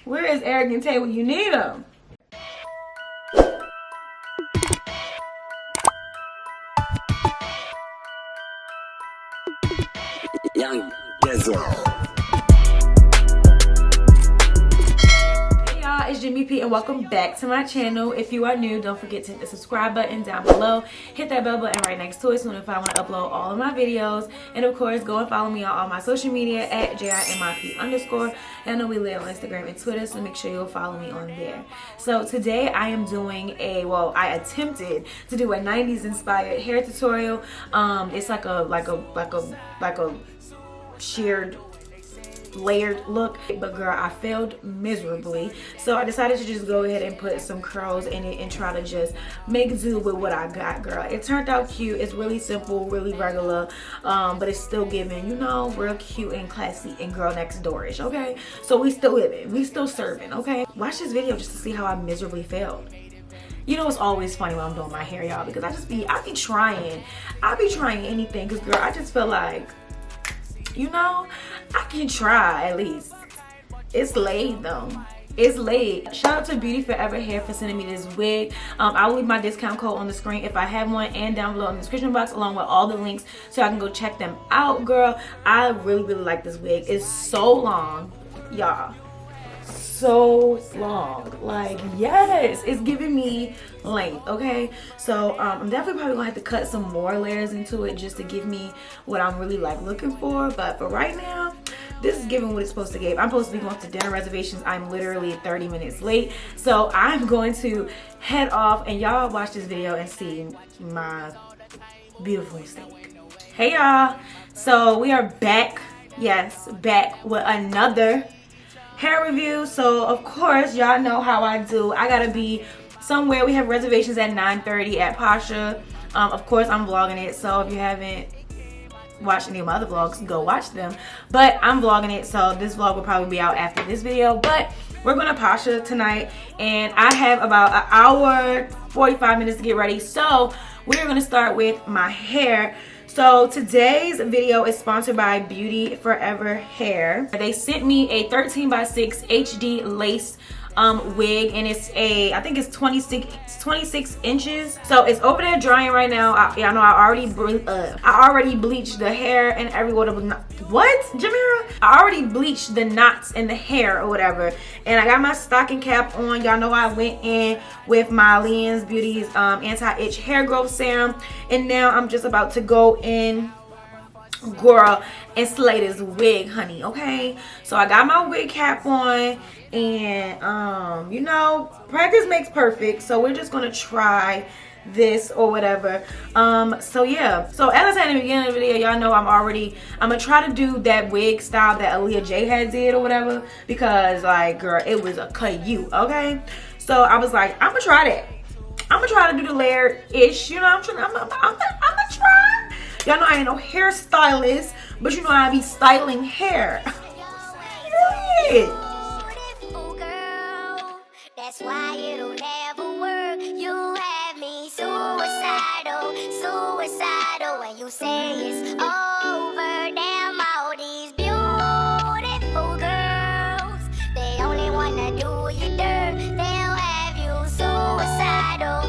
Where is Eric and Tay when you need them? Young Dizzle. It's Jimmy P and welcome back to my channel. If you are new, don't forget to hit the subscribe button down below. Hit that bell button right next to it so if I want to upload all of my videos. And of course, go and follow me on all my social media at JIMIP_. I know we live on Instagram and Twitter, so make sure you'll follow me on there. So today I am doing I attempted to do a 90s inspired hair tutorial. It's like a sheared layered look, but girl, I failed miserably, so I decided to just go ahead and put some curls in it and try to just make do with what I got. Girl, it turned out cute. It's really simple, really regular, but it's still giving, you know, real cute and classy and girl next door-ish. Okay, so we still living, we still serving. Okay, watch this video just to see how I miserably failed. You know, it's always funny when I'm doing my hair, y'all, because I be trying anything, because girl, I just feel like, you know, I can try at least. It's laid though. It's laid. Shout out to Beauty Forever Hair for sending me this wig. I'll leave my discount code on the screen if I have one, and down below in the description box along with all the links so I can go check them out. Girl, I really like this wig. It's so long, y'all. So long, like, yes, it's giving me length. Okay, so I'm definitely probably gonna have to cut some more layers into it just to give me what I'm really like looking for, but for right now this is giving what it's supposed to give. I'm supposed to be going to dinner reservations. I'm literally 30 minutes late, so I'm going to head off and y'all watch this video and see my beautiful mistake. Hey y'all, so we are back, yes, back with another hair review. So of course y'all know how I do. I gotta be somewhere. We have reservations at 9:30 at Pasha. Of course I'm vlogging it, so if you haven't watched any of my other vlogs, go watch them, but I'm vlogging it, so this vlog will probably be out after this video. But we're gonna Pasha tonight and I have about an hour 45 minutes to get ready, so we're gonna start with my hair. So today's video is sponsored by Beauty Forever Hair. They sent me a 13x6 HD lace wig, and it's I think it's 26 inches. So it's over there drying right now. Y'all know I already bleached the hair and what, Jamira? I already bleached the knots in the hair or whatever, and I got my stocking cap on. Y'all know I went in with my Leanne's Beauty's anti-itch hair growth serum, and now I'm just about to go in, girl, and slay this wig, honey. Okay, so I got my wig cap on, and you know, practice makes perfect, so we're just gonna try this or whatever. So yeah, so as I said in the beginning of the video, y'all know I'm gonna try to do that wig style that Aaliyah J had did or whatever, because like, girl, it was a cut-you. Okay, so I was like, I'm gonna try that. I'm gonna try to do the layered ish, you know. I'm gonna try. Y'all know I ain't no hairstylist, but you know I be styling hair. Yeah. That's why it'll never work. You have me suicidal, when you say it's over. Damn, all these beautiful girls, they only wanna do you dirt. They'll have you suicidal,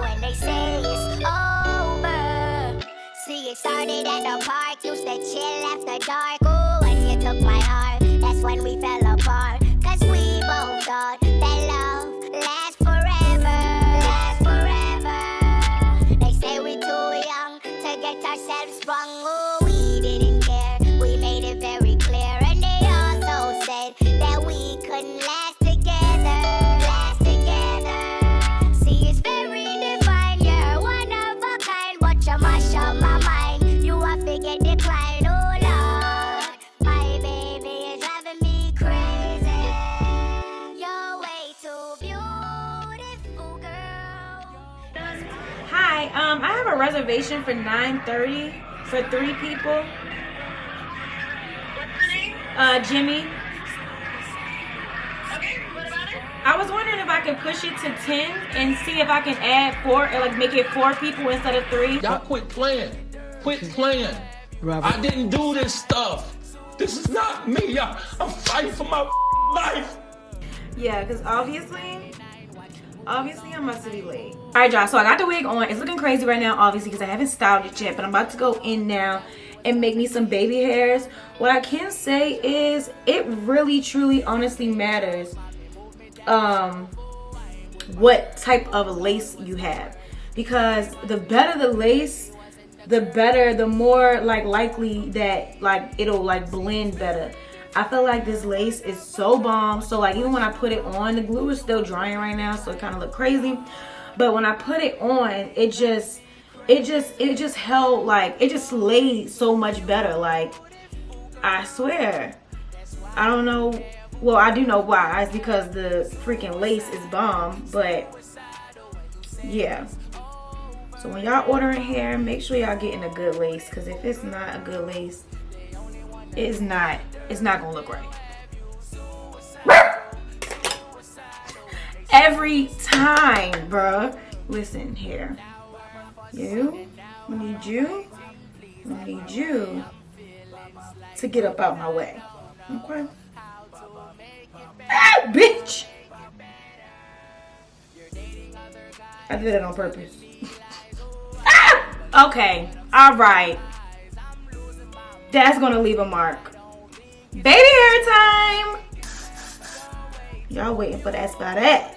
when they say it's over. See, it started at the park, used to chill after dark. Ooh, when you took my heart, that's when we fell apart. Cause we both thought that love lasts forever, They say we too young to get ourselves sprung. Ooh, we didn't care, we made it very clear. And they also said that we couldn't last together, See, it's very divine, you're one of a kind, but you mash up my mind. You a figure decline, oh Lord. My baby is driving me crazy. You're way too beautiful, girl. Hi, I have a reservation for 9:30 for 3 people. What's the name? Jimmy. Okay, what about it? I was wondering if I could push it to 10 and see if I can add 4, or like make it 4 people instead of 3. Y'all quit playing. Quit playing. Robert. I didn't do this stuff. This is not me. I'm fighting for my Nice. Yeah, because obviously I'm about to be late. All right, y'all, so I got the wig on. It's looking crazy right now, obviously, because I haven't styled it yet, but I'm about to go in now and make me some baby hairs. What I can say is it really, truly, honestly matters what type of lace you have, because the better the lace, the more like likely that like it'll like blend better. I feel like this lace is so bomb. So like even when I put it on, the glue is still drying right now, so it kind of look crazy. But when I put it on, it just held, like it just laid so much better. Like I swear, I don't know. Well, I do know why. It's because the freaking lace is bomb. But yeah. So when y'all ordering hair, make sure y'all getting a good lace, because if it's not a good lace, it's not gonna look right. Every time, bruh. Listen here. I need you to get up out my way. Okay? Ah, bitch! I did it on purpose. Ah! Okay. Alright. That's gonna leave a mark. Baby hair time! Y'all waiting for that spot at.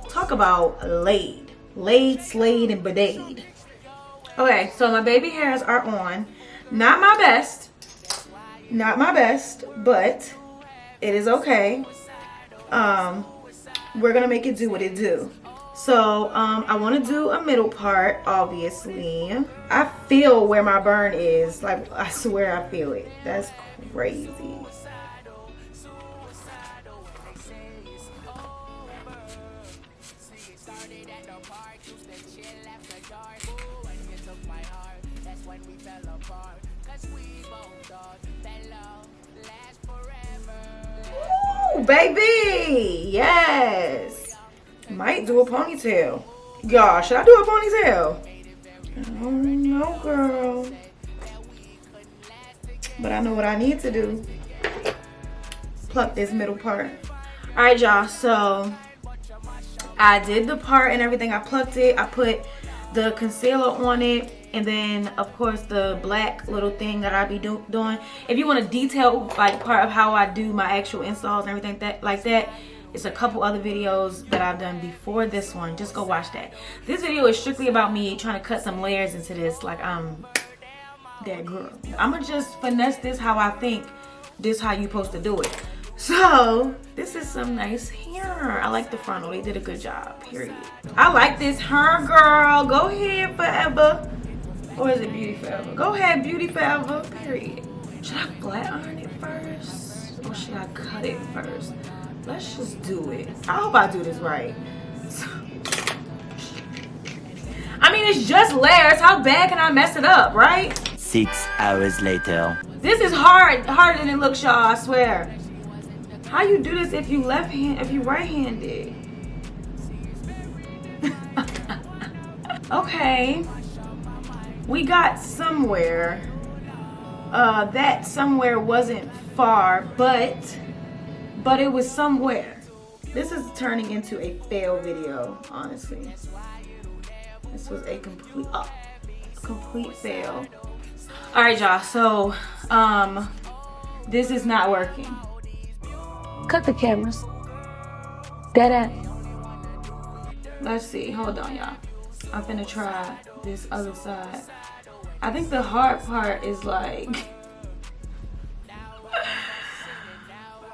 Talk about laid, slayed, and bedayed. Okay, so my baby hairs are on. Not my best, but it is okay. We're gonna make it do what it do. So I want to do a middle part, obviously. I feel where my burn is. Like, I swear I feel it. That's crazy. Ooh, baby! Yes! Might do a ponytail. Y'all, should I do a ponytail? I don't know, girl. But I know what I need to do. Pluck this middle part. Alright, y'all, so I did the part and everything. I plucked it. I put the concealer on it. And then, of course, the black little thing that I be doing. If you want a detailed like part of how I do my actual installs and everything like that, it's a couple other videos that I've done before this one. Just go watch that. This video is strictly about me trying to cut some layers into this. Like, I'm that girl. I'ma just finesse this how I think this how you supposed to do it. So this is some nice hair. I like the frontal. They did a good job, period. I like this hair, girl. Go ahead, forever. Or is it beauty forever? Go ahead, beauty forever, period. Should I flat iron it first? Or should I cut it first? Let's just do it. I hope I do this right. I mean, it's just layers. How bad can I mess it up, right? 6 hours later. This is hard, harder than it looks, y'all, I swear. How you do this if you right-handed? Okay. We got somewhere. That somewhere wasn't far, but it was somewhere. This is turning into a fail video, honestly. This was a complete fail. All right, y'all. So, this is not working. Cut the cameras. Dead ass. Let's see. Hold on, y'all. I'm finna try this other side. I think the hard part is like,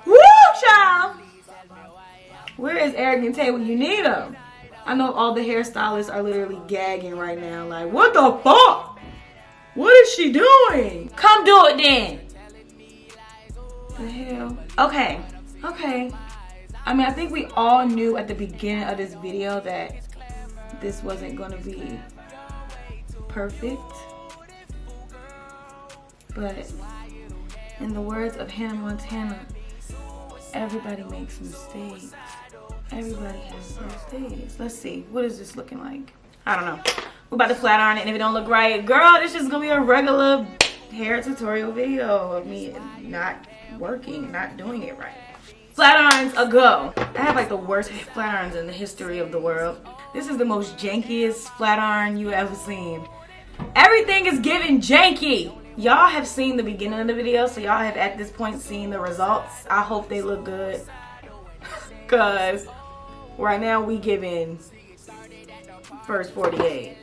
woo, child. Where is Eric and Tay when you need them? I know all the hairstylists are literally gagging right now. Like, what the fuck? What is she doing? Come do it then. The hell? Okay. I mean, I think we all knew at the beginning of this video that this wasn't gonna be perfect. But in the words of Hannah Montana, everybody makes mistakes. Everybody has mistakes. Let's see. What is this looking like? I don't know. We're about to flat iron it, and if it don't look right, girl, this is gonna be a regular hair tutorial video of me not working, not doing it right. Flat irons a go. I have like the worst flat irons in the history of the world. This is the most jankiest flat iron you ever seen. Everything is giving janky. Y'all have seen the beginning of the video, so y'all have at this point seen the results. I hope they look good. Cause right now we giving first 48.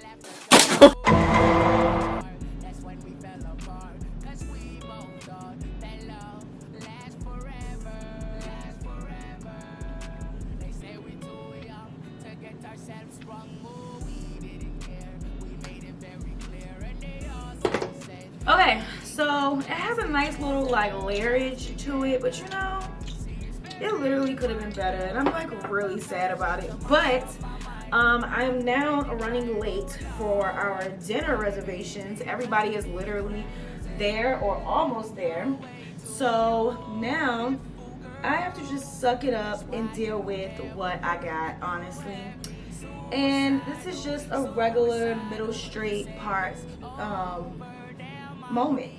Okay, so it has a nice little like layerage to it, but you know, it literally could have been better, and I'm like really sad about it. But I'm now running late for our dinner reservations. Everybody is literally there or almost there. So now I have to just suck it up and deal with what I got, honestly. And this is just a regular middle straight part moment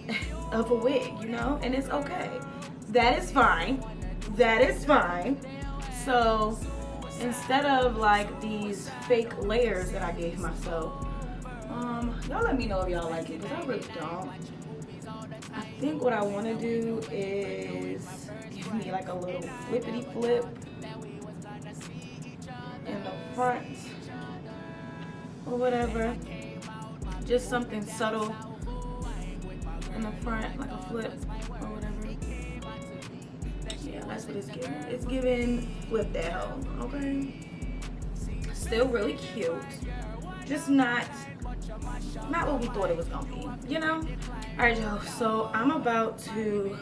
of a wig, you know, and it's okay. That is fine. That is fine. So instead of like these fake layers that I gave myself, y'all let me know if y'all like it, because I really don't. I think what I want to do is give me like a little flippity flip in the front or whatever, just something subtle in the front, like a flip or whatever. Yeah, that's what it's giving. It's giving flip that hoe, okay? Still really cute, just not what we thought it was gonna be, you know? All right, y'all, so I'm about to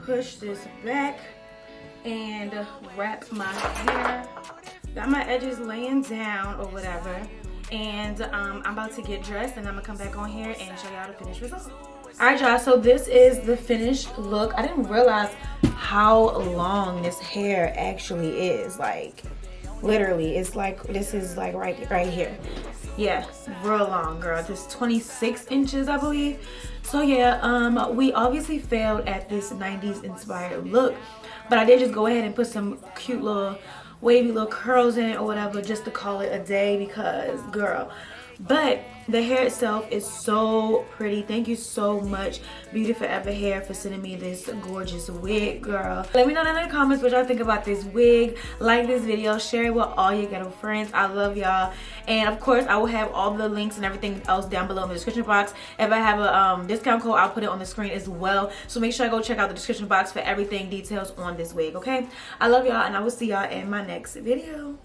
push this back and wrap my hair. Got my edges laying down or whatever, and I'm about to get dressed, and I'm gonna come back on here and show y'all the finished result. All right, y'all, so this is the finished look. I didn't realize how long this hair actually is. Like, literally, it's like, this is like right here. Yeah, real long, girl. This is 26 inches, I believe. So yeah, we obviously failed at this 90s inspired look, but I did just go ahead and put some cute little wavy little curls in it or whatever, just to call it a day, because girl. But the hair itself is so pretty. Thank you so much, Beautyytb Hair, for sending me this gorgeous wig, girl. Let me know down in the comments what y'all think about this wig. Like this video, share it with all your ghetto friends. I love y'all. And of course, I will have all the links and everything else down below in the description box. If I have a discount code, I'll put it on the screen as well. So make sure I go check out the description box for everything, details on this wig, okay? I love y'all, and I will see y'all in my next video.